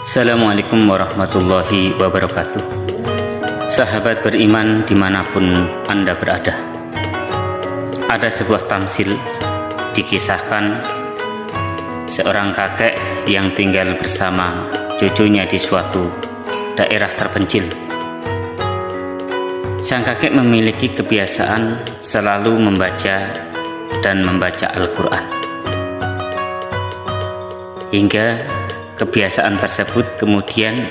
Assalamualaikum warahmatullahi wabarakatuh. Sahabat beriman dimanapun Anda berada, ada sebuah tamsil dikisahkan seorang kakek yang tinggal bersama cucunya di suatu daerah terpencil. Sang kakek memiliki kebiasaan selalu membaca Al-Quran, hingga kebiasaan tersebut kemudian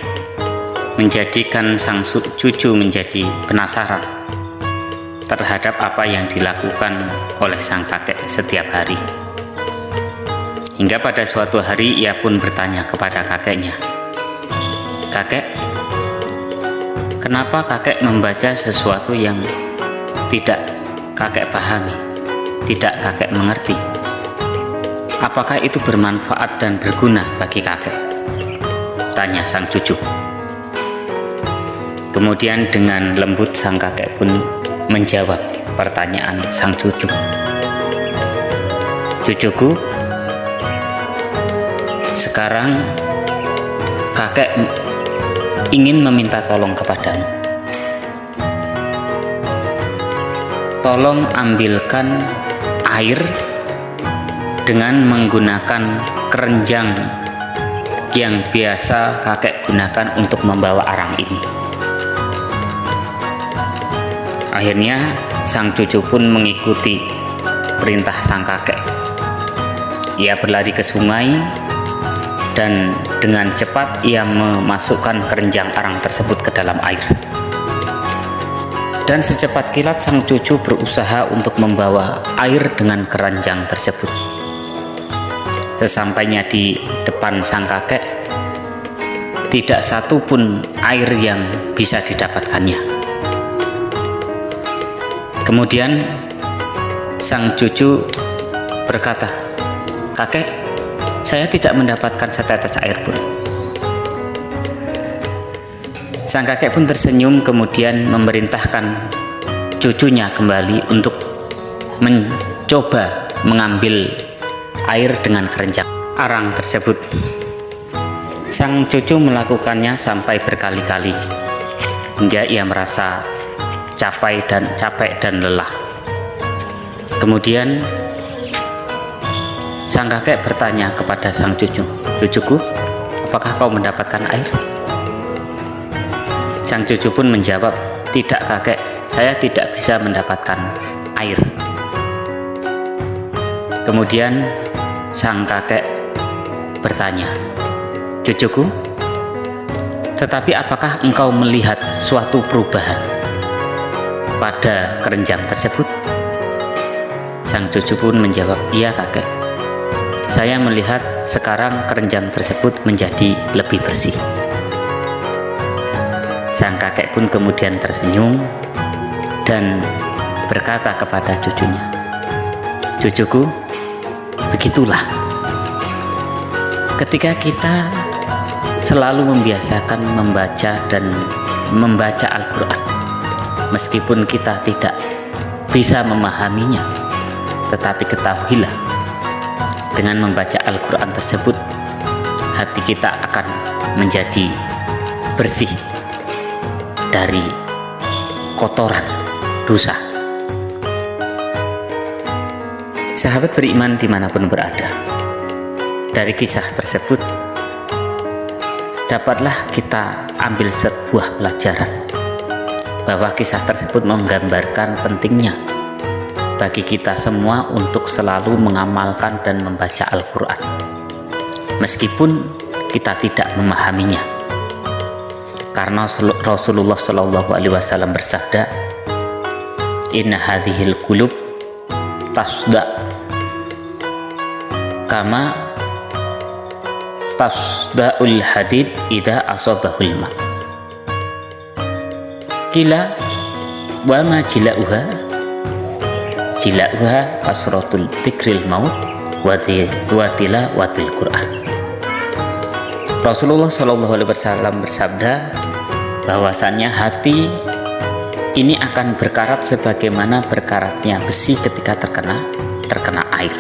menjadikan sang cucu menjadi penasaran terhadap apa yang dilakukan oleh sang kakek setiap hari. Hingga pada suatu hari ia pun bertanya kepada kakeknya, "Kakek, kenapa kakek membaca sesuatu yang tidak kakek pahami, tidak kakek mengerti? Apakah itu bermanfaat dan berguna bagi kakek?" tanya sang cucu. Kemudian dengan lembut sang kakek pun menjawab pertanyaan sang cucu. "Cucuku, sekarang kakek ingin meminta tolong kepadamu. Tolong ambilkan air dengan menggunakan keranjang yang biasa kakek gunakan untuk membawa arang ini." Akhirnya sang cucu pun mengikuti perintah sang kakek. Ia berlari ke sungai dan dengan cepat ia memasukkan keranjang arang tersebut ke dalam air. Dan secepat kilat sang cucu berusaha untuk membawa air dengan keranjang tersebut. Sesampainya di depan sang kakek, tidak satu pun air yang bisa didapatkannya. Kemudian sang cucu berkata, "Kakek, saya tidak mendapatkan setetes air pun." Sang kakek pun tersenyum, kemudian memerintahkan cucunya kembali untuk mencoba mengambil air dengan keranjang arang tersebut. Sang cucu melakukannya sampai berkali-kali hingga ia merasa capek dan lelah. Kemudian sang kakek bertanya kepada sang cucu, "Cucuku, apakah kau mendapatkan air?" Sang cucu pun menjawab, "Tidak kakek, saya tidak bisa mendapatkan air." Kemudian sang kakek bertanya, "Cucuku, tetapi apakah engkau melihat suatu perubahan pada keranjang tersebut?" Sang cucu pun menjawab, "Iya kakek, saya melihat sekarang keranjang tersebut menjadi lebih bersih." Sang kakek pun kemudian tersenyum dan berkata kepada cucunya, "Cucuku, begitulah ketika kita selalu membiasakan membaca Al-Quran, meskipun kita tidak bisa memahaminya, tetapi ketahuilah, dengan membaca Al-Quran tersebut, hati kita akan menjadi bersih dari kotoran dosa." Sahabat beriman dimanapun berada, dari kisah tersebut dapatlah kita ambil sebuah pelajaran, bahwa kisah tersebut menggambarkan pentingnya bagi kita semua untuk selalu mengamalkan dan membaca Al-Quran, meskipun kita tidak memahaminya. Karena Rasulullah SAW bersabda, "Inna hadhil qulub tasda kama tasda'ul hadid idza asabahul ma." Qila wa ma jila'uha? Jila'uha kasratul dzikril maut wa tilawatil Qur'an. Rasulullah SAW bersabda bahwasannya hati ini akan berkarat sebagaimana berkaratnya besi ketika terkena air.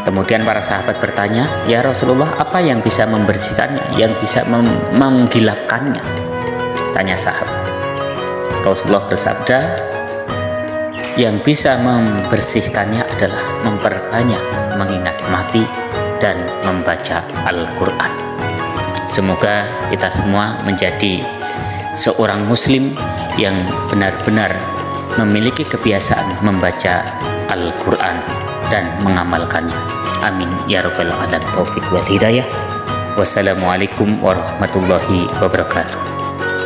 Kemudian para sahabat bertanya, "Ya Rasulullah, apa yang bisa membersihkannya, yang bisa menggilapkannya?" Tanya sahabat. Rasulullah bersabda, "Yang bisa membersihkannya adalah memperbanyak mengingat mati dan membaca Al-Quran." Semoga kita semua menjadi seorang muslim yang benar-benar memiliki kebiasaan membaca Al-Quran dan mengamalkannya. Amin ya rabbal alamin. Taufiq wal hidayah. Wassalamualaikum warahmatullahi wabarakatuh.